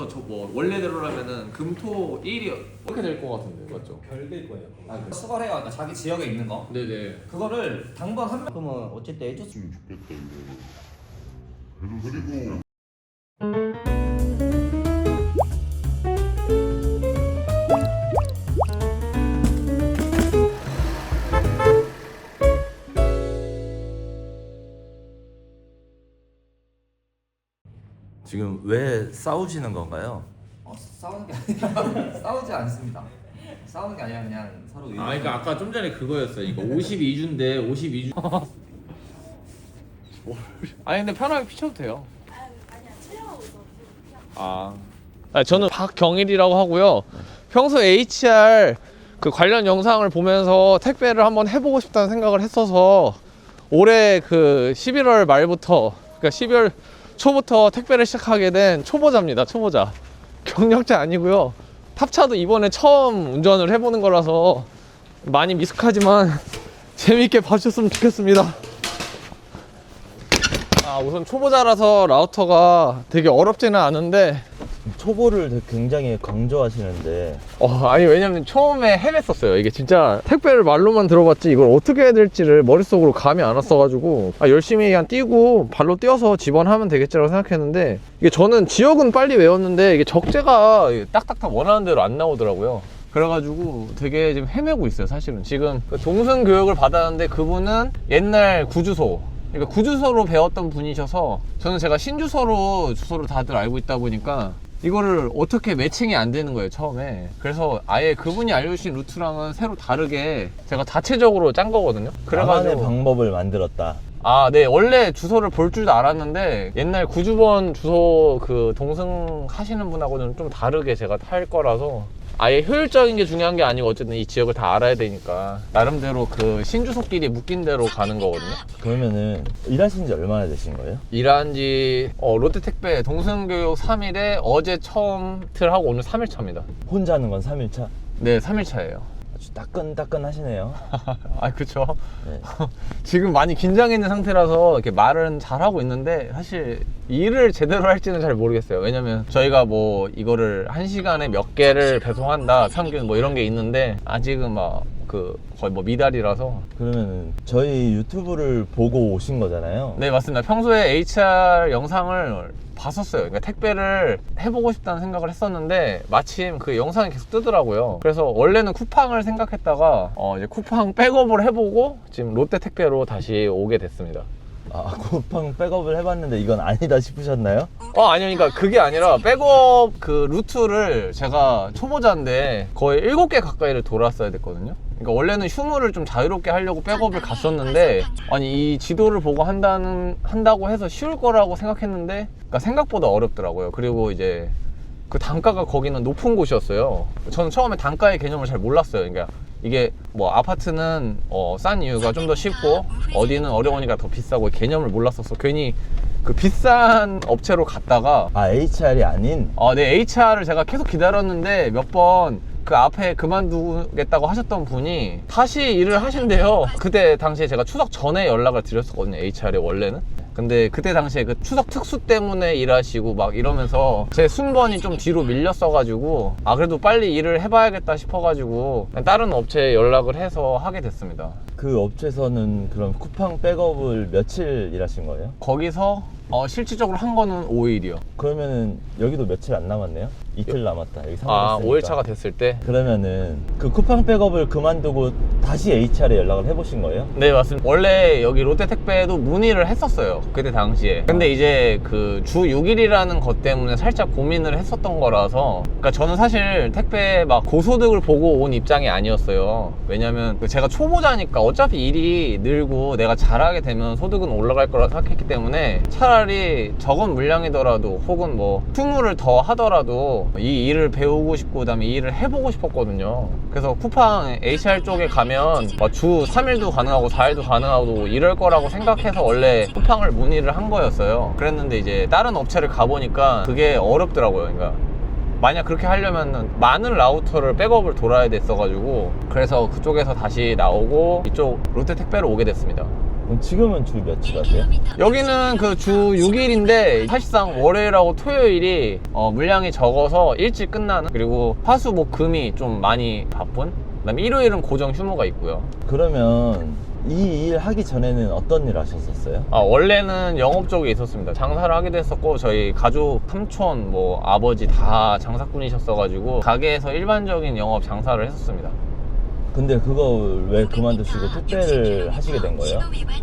그래서 저 뭐 원래대로라면은 금토 1이 이렇게 될 것 같은데 맞죠? 별개일 거예요. 수거해요. 그러니까 자기 지역에 있는 거. 네네. 그거를 당번 한 명. 그러면 어쨌든 해줬으면 지금 왜 싸우시는 건가요? 싸우는 게 아니라 싸우지 않습니다. 싸우는 게 아니라 그냥 서로 아 그러니까 아까 좀 전에 그거였어요. 이거 52주인데 52주. 아니 근데 편하게 피쳐도 돼요. 아니야 촬영하고 있어. 저는 박경일이라고 하고요. 평소 HR 그 관련 영상을 보면서 택배를 한번 해보고 싶다는 생각을 했어서 올해 그 11월 말부터 그러니까 12월 초부터 택배를 시작하게 된 초보자입니다. 초보자. 경력자 아니고요. 탑차도 이번에 처음 운전을 해보는 거라서 많이 미숙하지만 재밌게 봐주셨으면 좋겠습니다. 우선 초보자라서 라우터가 되게 어렵지는 않은데 초보를 굉장히 강조하시는데 아니 왜냐면 처음에 헤맸었어요. 이게 진짜 택배를 말로만 들어봤지 이걸 어떻게 해야 될지를 머릿속으로 감이 안 왔어가지고 열심히 그냥 뛰고 발로 뛰어서 집원하면 되겠지라고 생각했는데 이게 저는 지역은 빨리 외웠는데 이게 적재가 딱딱딱 원하는 대로 안 나오더라고요. 그래가지고 되게 지금 헤매고 있어요. 사실은 지금 동승 교육을 받았는데 그분은 옛날 구주소 그러니까 구주소로 배웠던 분이셔서 저는 제가 신주소로 주소를 다들 알고 있다 보니까 이거를 어떻게 매칭이 안 되는 거예요 처음에. 그래서 아예 그분이 알려주신 루트랑은 새로 다르게 제가 자체적으로 짠 거거든요. 나만의 방법을 만들었다. 네 원래 주소를 볼 줄도 알았는데 옛날 구주번 주소 그 동승 하시는 분하고는 좀 다르게 제가 할 거라서 아예 효율적인 게 중요한 게 아니고 어쨌든 이 지역을 다 알아야 되니까 나름대로 그 신주소끼리 묶인 대로 가는 거거든요. 그러면은 일하신 지 얼마나 되신 거예요? 일한 지 롯데택배 동승교육 3일에 어제 처음 틀 하고 오늘 3일 차입니다. 혼자 하는 건 3일차? 네 3일 차예요. 아주 따끈따끈하시네요. 그쵸. 네. 지금 많이 긴장있는 상태라서 이렇게 말은 잘하고 있는데 사실 일을 제대로 할지는 잘 모르겠어요. 왜냐면 저희가 뭐 이거를 1시간에 몇 개를 배송한다 평균 뭐 이런 게 있는데 아직은 막 거의 뭐 미달이라서. 그러면 저희 유튜브를 보고 오신 거잖아요. 네 맞습니다. 평소에 HR 영상을 봤었어요. 그러니까 택배를 해보고 싶다는 생각을 했었는데 마침 그 영상이 계속 뜨더라고요. 그래서 원래는 쿠팡을 생각했다가 이제 쿠팡 백업을 해보고 지금 롯데택배로 다시 오게 됐습니다. 쿠팡 백업을 해봤는데 이건 아니다 싶으셨나요? 아니요. 그러니까 그게 아니라 백업 그 루트를 제가 초보자인데 거의 7개 가까이를 돌았어야 됐거든요. 그러니까 원래는 휴무를 좀 자유롭게 하려고 백업을 갔었는데 아니 이 지도를 보고 한다고 해서 쉬울 거라고 생각했는데 그러니까 생각보다 어렵더라고요. 그리고 이제 그 단가가 거기는 높은 곳이었어요. 저는 처음에 단가의 개념을 잘 몰랐어요. 그러니까 이게 뭐 아파트는 싼 이유가 좀 더 쉽고 어디는 어려우니까 더 비싸고 개념을 몰랐었어. 괜히 그 비싼 업체로 갔다가 HR이 아닌? 네 HR을 제가 계속 기다렸는데 몇 번 그 앞에 그만두겠다고 하셨던 분이 다시 일을 하신대요. 그때 당시에 제가 추석 전에 연락을 드렸었거든요. HR에 원래는. 근데 그때 당시에 그 추석 특수 때문에 일하시고 막 이러면서 제 순번이 좀 뒤로 밀렸어가지고 그래도 빨리 일을 해봐야겠다 싶어가지고 다른 업체에 연락을 해서 하게 됐습니다. 그 업체에서는 그럼 쿠팡 백업을 며칠 일하신 거예요? 거기서 실질적으로 한 거는 5일이요. 그러면은 여기도 며칠 안 남았네요? 이틀 남았다. 여기 5일차가 됐을 때? 그러면은 그 쿠팡 백업을 그만두고 다시 HR에 연락을 해보신 거예요? 네 맞습니다. 원래 여기 롯데택배에도 문의를 했었어요 그때 당시에. 근데 이제 그 주 6일이라는 것 때문에 살짝 고민을 했었던 거라서 그러니까 저는 사실 택배 막 고소득을 보고 온 입장이 아니었어요. 왜냐면 제가 초보자니까 어차피 일이 늘고 내가 잘하게 되면 소득은 올라갈 거라 생각했기 때문에 차라리 적은 물량이더라도 혹은 뭐 휴무를 더 하더라도 이 일을 배우고 싶고 그다음에 이 일을 해보고 싶었거든요. 그래서 쿠팡 HR 쪽에 가면 주 3일도 가능하고 4일도 가능하고 이럴 거라고 생각해서 원래 쿠팡을 문의를 한 거였어요. 그랬는데 이제 다른 업체를 가보니까 그게 어렵더라고요. 그러니까 만약 그렇게 하려면 많은 라우터를 백업을 돌아야 됐어가지고 그래서 그쪽에서 다시 나오고 이쪽 롯데택배로 오게 됐습니다. 그럼 지금은 주 며칠 하세요? 여기는 그 주 6일인데 사실상 월요일하고 토요일이 물량이 적어서 일찍 끝나는, 그리고 화수 목 금이 좀 많이 바쁜, 그다음에 일요일은 고정 휴무가 있고요. 그러면 이 일 하기 전에는 어떤 일 하셨었어요? 원래는 영업 쪽에 있었습니다. 장사를 하게 됐었고, 저희 가족, 삼촌, 뭐 아버지 다 장사꾼이셨어가지고 가게에서 일반적인 영업 장사를 했었습니다. 근데 그걸 왜 그만두시고 택배를 하시게 된 거예요?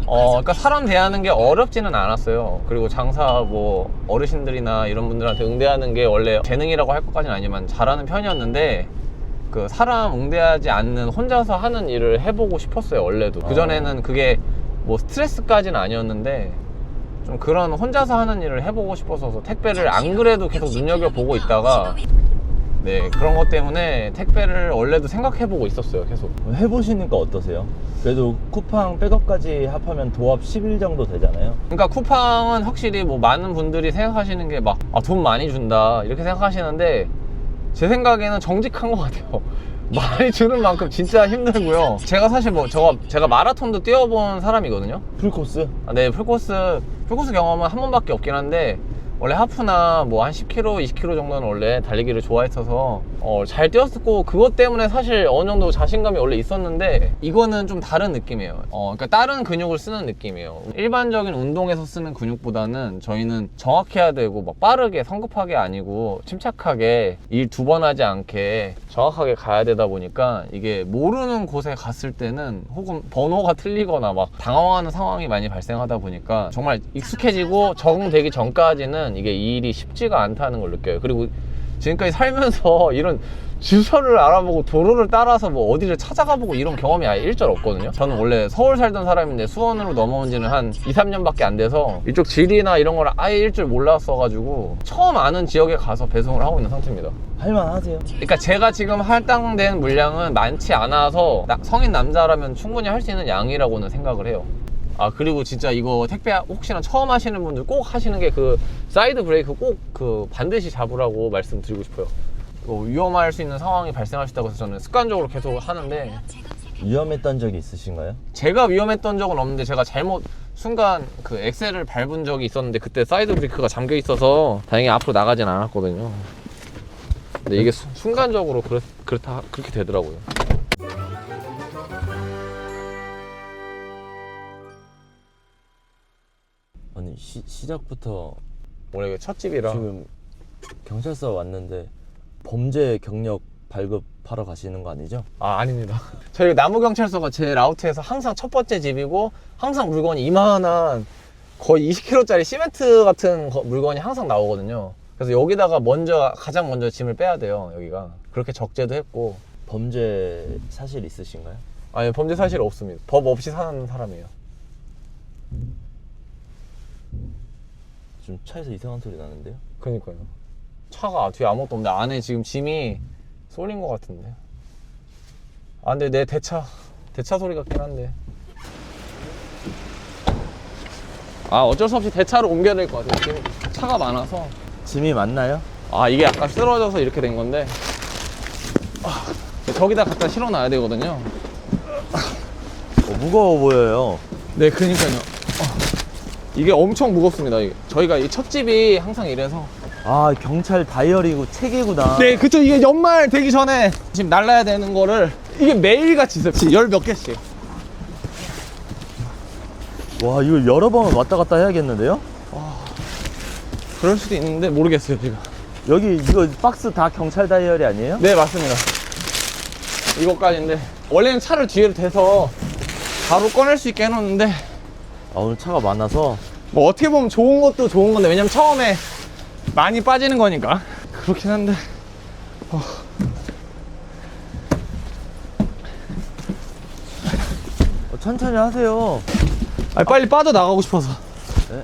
그러니까 사람 대하는 게 어렵지는 않았어요. 그리고 장사 뭐 어르신들이나 이런 분들한테 응대하는 게 원래 재능이라고 할 것까지는 아니지만 잘하는 편이었는데, 그 사람 응대하지 않는 혼자서 하는 일을 해보고 싶었어요, 원래도. 그전에는 그게 뭐 스트레스까지는 아니었는데 좀 그런 혼자서 하는 일을 해보고 싶어서 택배를 안 그래도 계속 눈여겨보고 있다가, 네, 그런 것 때문에 택배를 원래도 생각해보고 있었어요, 계속. 해보시니까 어떠세요? 그래도 쿠팡 백업까지 합하면 도합 10일 정도 되잖아요. 그러니까 쿠팡은 확실히 뭐 많은 분들이 생각하시는 게 막 돈 많이 준다 이렇게 생각하시는데, 제 생각에는 정직한 것 같아요. 많이 주는 만큼 진짜 힘들고요. 제가 사실 뭐 제가 마라톤도 뛰어본 사람이거든요. 풀코스? 네, 풀코스 경험은 한 번밖에 없긴 한데, 원래 하프나 뭐 한 10km, 20km 정도는 원래 달리기를 좋아했어서 잘 뛰었고, 그것 때문에 사실 어느 정도 자신감이 원래 있었는데, 이거는 좀 다른 느낌이에요. 그러니까 다른 근육을 쓰는 느낌이에요. 일반적인 운동에서 쓰는 근육보다는 저희는 정확해야 되고, 막 빠르게 성급하게 아니고 침착하게 일 2번 하지 않게 정확하게 가야 되다 보니까, 이게 모르는 곳에 갔을 때는 혹은 번호가 틀리거나 막 당황하는 상황이 많이 발생하다 보니까 정말 익숙해지고 적응되기 전까지는 이게 이 일이 쉽지가 않다는 걸 느껴요. 그리고 지금까지 살면서 이런 주소를 알아보고 도로를 따라서 뭐 어디를 찾아가보고 이런 경험이 아예 일절 없거든요. 저는 원래 서울 살던 사람인데 수원으로 넘어온 지는 한 2, 3년밖에 안 돼서 이쪽 지리나 이런 걸 아예 일줄 몰랐어가지고 처음 아는 지역에 가서 배송을 하고 있는 상태입니다. 할만하세요? 그러니까 제가 지금 할당된 물량은 많지 않아서 성인 남자라면 충분히 할 수 있는 양이라고는 생각을 해요. 그리고 진짜 이거 택배 혹시나 처음 하시는 분들 꼭 하시는 게 그 사이드 브레이크 꼭 그 반드시 잡으라고 말씀드리고 싶어요. 위험할 수 있는 상황이 발생할 수 있다고 해서 저는 습관적으로 계속 하는데. 위험했던 적이 있으신가요? 제가 위험했던 적은 없는데, 제가 잘못 순간 그 엑셀을 밟은 적이 있었는데, 그때 사이드 브레이크가 잠겨 있어서 다행히 앞으로 나가진 않았거든요. 근데 이게 순간적으로 그렇게 되더라고요. 아니 시작부터 원래 첫 집이라. 지금 경찰서 왔는데 범죄 경력 발급하러 가시는 거 아니죠? 아닙니다. 저희 나무경찰서가 제 라우트에서 항상 첫 번째 집이고, 항상 물건이 이만한 거의 20kg짜리 시멘트 같은 물건이 항상 나오거든요. 그래서 여기다가 가장 먼저 짐을 빼야 돼요. 여기가 그렇게 적재도 했고. 범죄 사실 있으신가요? 아니, 범죄 사실 없습니다. 법 없이 사는 사람이에요. 좀 차에서 이상한 소리 나는데요? 그러니까요. 차가 뒤에 아무것도 없는데 안에 지금 짐이 쏠린 것 같은데. 근데 내 대차 소리 같긴 한데. 어쩔 수 없이 대차로 옮겨야 될 것 같아요. 지금 차가 많아서. 짐이 많나요? 이게 약간 쓰러져서 이렇게 된 건데, 저기다 갖다 실어놔야 되거든요. 무거워 보여요. 네, 그러니까요. 이게 엄청 무겁습니다. 저희가 이 첫 집이 항상 이래서. 경찰 다이어리고 책이구나. 네, 그쵸. 이게 연말 되기 전에 지금 날라야 되는 거를 이게 매일같이 있어요. 열 몇 개씩. 와, 이거 여러 번 왔다 갔다 해야겠는데요? 그럴 수도 있는데 모르겠어요, 지금. 여기 이거 박스 다 경찰 다이어리 아니에요? 네, 맞습니다. 이것까지인데, 원래는 차를 뒤에 대서 바로 꺼낼 수 있게 해놓는데, 오늘 차가 많아서. 뭐 어떻게 보면 좋은 것도 좋은 건데, 왜냐면 처음에 많이 빠지는 거니까. 그렇긴 한데. 천천히 하세요. 빨리 빠져나가고 싶어서. 네.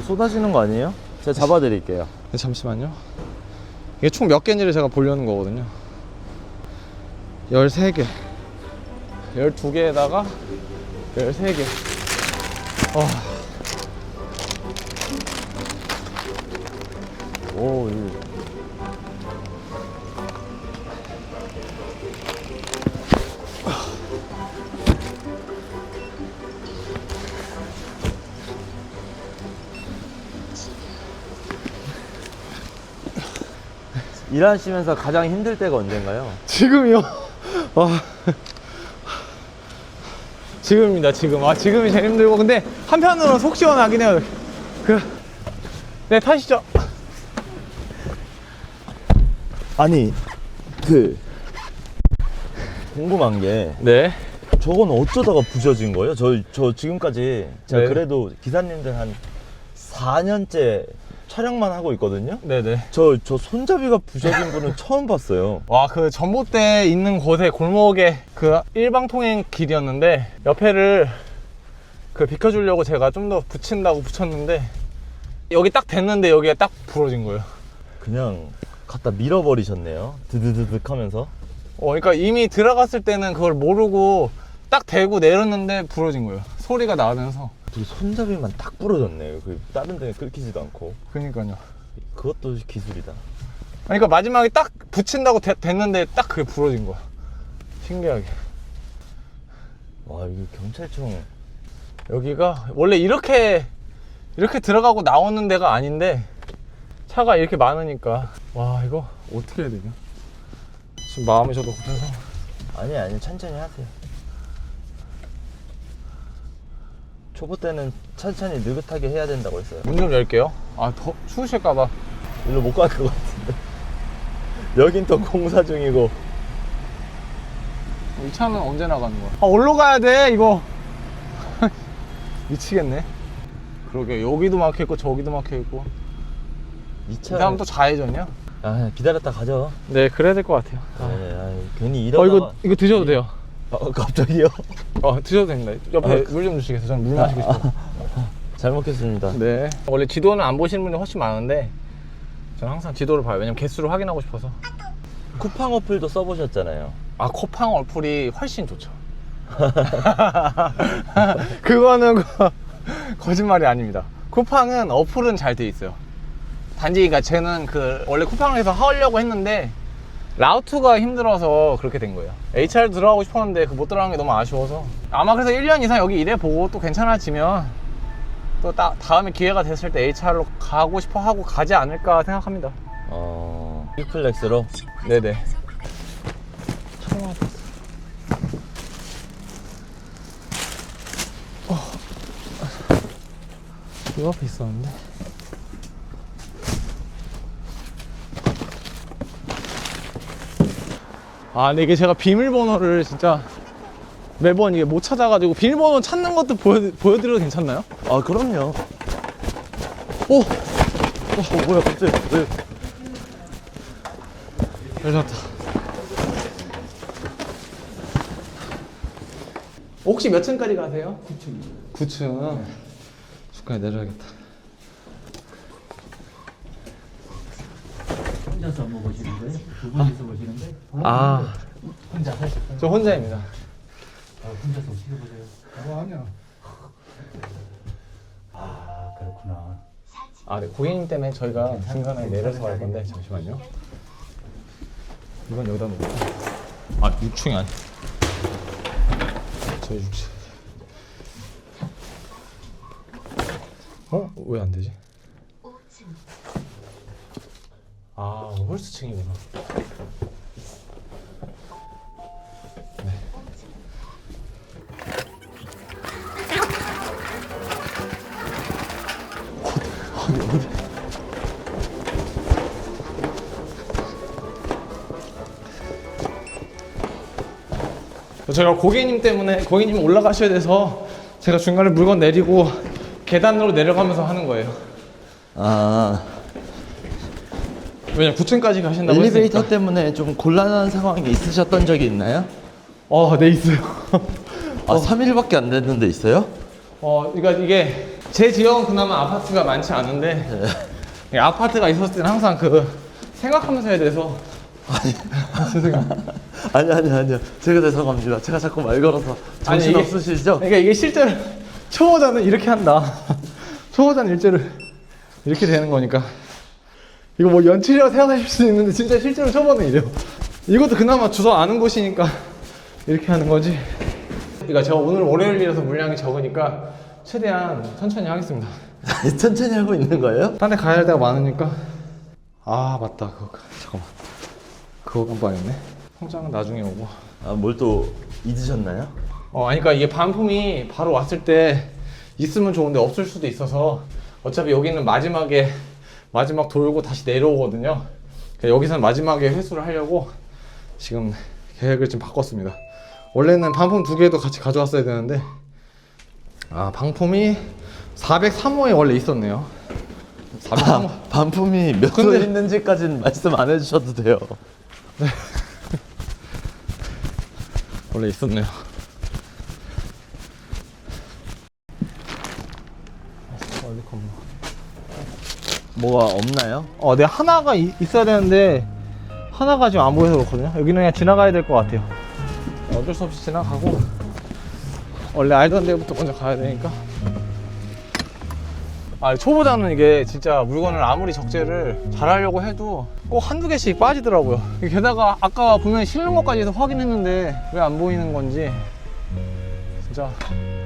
쏟아지는 거 아니에요? 제가 잡아드릴게요. 네, 잠시만요. 이게 총 몇 개인지를 제가 보려는 거거든요. 13개. 12개에다가 13개. 오, 이거. 일하시면서 가장 힘들 때가 언젠가요? 지금이요? 지금입니다, 지금. 지금이 제일 힘들고. 근데 한편으로는 속 시원하긴 해요. 네, 타시죠. 아니 궁금한 게 네. 저건 어쩌다가 부셔진 거예요? 저 지금까지 제가 네. 그래도 기사님들 한 4년째 촬영만 하고 있거든요. 네네. 저 손잡이가 부셔진 분은 처음 봤어요. 와, 그 전봇대 있는 곳에 골목에 그 일방통행 길이었는데 옆에를 그 비켜주려고 제가 좀 더 붙인다고 붙였는데 여기 딱 됐는데 여기가 딱 부러진 거예요. 그냥 갖다 밀어버리셨네요. 드드드득 하면서. 그러니까 이미 들어갔을 때는 그걸 모르고 딱 대고 내렸는데 부러진 거예요. 소리가 나면서. 되게 손잡이만 딱 부러졌네요. 다른 데는 긁히지도 않고. 그러니까요. 그것도 기술이다. 그러니까 마지막에 딱 붙인다고 됐는데 딱 그게 부러진 거야. 신기하게. 와, 이거 경찰청. 여기가 원래 이렇게 들어가고 나오는 데가 아닌데 차가 이렇게 많으니까 와, 이거 어떻게 해야 되냐. 지금 마음이 저도 급해서. 아니 천천히 하세요. 초보 때는 천천히 느긋하게 해야 된다고 했어요. 문 좀 열게요. 더 추우실까봐. 일로 못 갈 것 같은데. 여긴 또 공사 중이고. 이 차는 언제 나가는 거야? 어디로 가야 돼 이거. 미치겠네. 그러게, 여기도 막혀있고 저기도 막혀있고. 이 이 차. 사람 또 좌회전이야? 기다렸다 가죠. 네, 그래야 될 것 같아요. 괜히 이러다가. 이거 드셔도 돼요. 갑자기요? 드셔도 됩니다. 옆에 물 좀 주시겠어요? 저는 물 마시고 싶어요. 잘 먹겠습니다. 네. 원래 지도는 안 보시는 분이 훨씬 많은데 저는 항상 지도를 봐요. 왜냐면 개수를 확인하고 싶어서. 쿠팡 어플도 써보셨잖아요. 쿠팡 어플이 훨씬 좋죠. 그거는 거짓말이 아닙니다. 쿠팡은 어플은 잘 돼 있어요. 단지 그러니까 쟤는 원래 쿠팡을 해서 하려고 했는데 라우트가 힘들어서 그렇게 된 거예요. HR 들어가고 싶었는데 못 들어간 게 너무 아쉬워서. 아마 그래서 1년 이상 여기 일해보고 또 괜찮아지면 또 다음에 기회가 됐을 때 HR로 가고 싶어 하고 가지 않을까 생각합니다. 휘플렉스로. 네네. 이 앞에 있었는데. 근데 이게 제가 비밀번호를 진짜 매번 이게 못 찾아가지고 비밀번호 찾는 것도 보여드려도 괜찮나요? 그럼요. 뭐야 갑자기 왜? 열렸다. 혹시 몇 층까지 가세요? 9층. 9층. 중간에 내려야겠다. 혼자서 먹으시는 거예요? 두 분이서 오시는데? 혼자 하실까요? 저 혼자입니다. 혼자서 오시려보세요. 아니야. 그렇구나. 네, 고객님 때문에 저희가 중간에 내려서 갈 건데 잠시만요. 이건 여기다 놓고. 6층이 아니. 저 6층. 왜 안 되지? 5층. 홀스층이구나. 제가 고객님 때문에 고객님 올라가셔야 돼서 제가 중간에 물건 내리고 계단으로 내려가면서 하는 거예요. 왜냐면 9층까지 가신다고 엘리베이터 했으니까. 때문에 좀 곤란한 상황이 있으셨던 적이 있나요? 네, 있어요. 3일밖에 안 됐는데 있어요? 그러니까 이게 제 지역은 그나마 아파트가 많지 않은데 아파트가 있었을 때는 항상 생각하면서 해야 돼서. 죄송해요. 아니요. 제가 죄송합니다. 제가 자꾸 말 걸어서 정신 이게- 없으시죠? 그러니까 이게 실제로 초보자는 이렇게 한다. 초보자는 일제를 이렇게 되는 거니까. 이거 뭐 연출이라고 생각하실 수 있는데 진짜 실제로 초보는 이래요. 이것도 그나마 주소 아는 곳이니까 이렇게 하는 거지. 그러니까 제가 오늘 월요일이라서 물량이 적으니까 최대한 천천히 하겠습니다. 천천히 하고 있는 거예요? 딴 데 가야 할 데가 많으니까. 아 맞다 그거 잠깐만 그거 깜빡했네. 통장은 나중에 오고. 아, 뭘 또 잊으셨나요? 아니 그러니까 이게 반품이 바로 왔을 때 있으면 좋은데 없을 수도 있어서 어차피 여기는 마지막 돌고 다시 내려오거든요. 그러니까 여기서는 마지막에 회수를 하려고 지금 계획을 좀 바꿨습니다. 원래는 반품 2개도 같이 가져왔어야 되는데 반품이 403호에 원래 있었네요. 403호. 반품이 몇 호 근데- 있는지까지는 말씀 안 해주셔도 돼요. 원래 있었네요. 뭐가 없나요? 네 하나가 있어야 되는데 하나가 지금 안 보여서 그렇거든요. 여기는 그냥 지나가야 될 것 같아요. 어쩔 수 없이 지나가고 원래 알던 데부터 먼저 가야 되니까. 초보자는 이게 진짜 물건을 아무리 적재를 잘하려고 해도 꼭 한두 개씩 빠지더라고요. 게다가 아까 보면 실는 것까지 해서 확인했는데 왜 안 보이는 건지 진짜.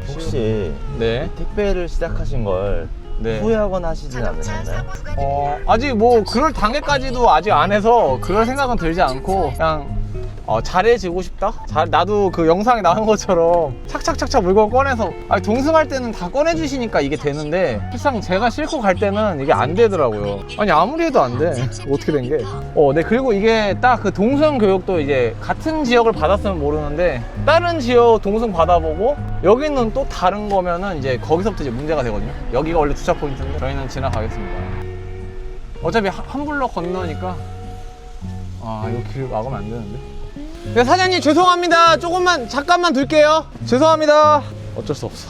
혹시 네. 택배를 시작하신 걸 네. 후회하거나 하시진 않으셨나요? 아직 뭐 그럴 단계까지도 아직 안 해서 그럴 생각은 들지 않고 그냥 잘해지고 싶다? 나도 그 영상에 나온 것처럼 착착착착 물건 꺼내서 동승할 때는 다 꺼내주시니까 이게 되는데 실상 제가 싣고 갈 때는 이게 안 되더라고요. 아니 아무리 해도 안 돼. 어떻게 된 게? 네. 그리고 이게 딱 그 동승 교육도 이제 같은 지역을 받았으면 모르는데 다른 지역 동승 받아보고 여기는 또 다른 거면은 이제 거기서부터 이제 문제가 되거든요. 여기가 원래 주차 포인트인데 저희는 지나가겠습니다. 어차피 한 블럭 건너니까 이거 길 막으면 안 되는데. 네, 사장님 죄송합니다. 잠깐만 둘게요. 죄송합니다. 어쩔 수 없어.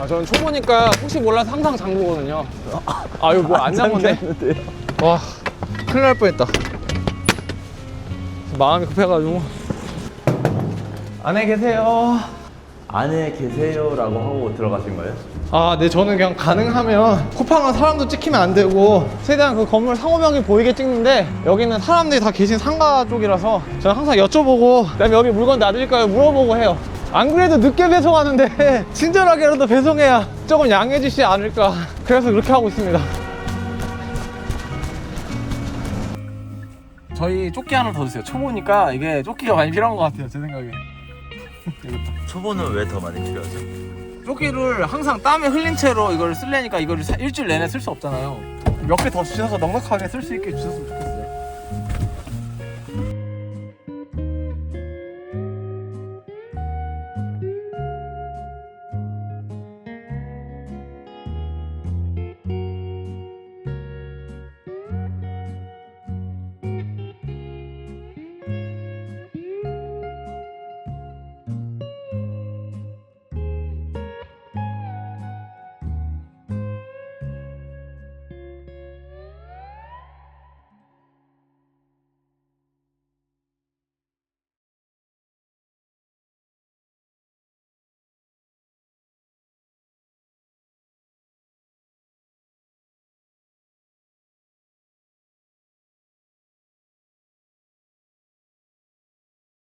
저는 초보니까 혹시 몰라서 항상 잠그거든요. 이거 뭐 안 잠근데? 와, 큰일 날 뻔했다. 마음이 급해가지고. 안에 계세요. 안에 계세요라고 하고 들어가신 거예요? 네, 저는 그냥 가능하면 쿠팡은 사람도 찍히면 안 되고 최대한 그 건물 상호명이 보이게 찍는데 여기는 사람들이 다 계신 상가 쪽이라서 저는 항상 여쭤보고 그다음에 여기 물건 놔드릴까요? 물어보고 해요. 안 그래도 늦게 배송하는데 친절하게라도 배송해야 조금 양해해 주시지 않을까. 그래서 그렇게 하고 있습니다. 저희 조끼 하나 더 주세요. 초보니까 이게 조끼가 많이 필요한 것 같아요, 제 생각에. 초보는 왜 더 많이 필요하죠? 조끼를 항상 땀에 흘린 채로 이걸 쓰려니까 이걸 일주일 내내 쓸 수 없잖아요. 몇 개 더 주셔서 넉넉하게 쓸 수 있게 주셨으면 좋겠어요.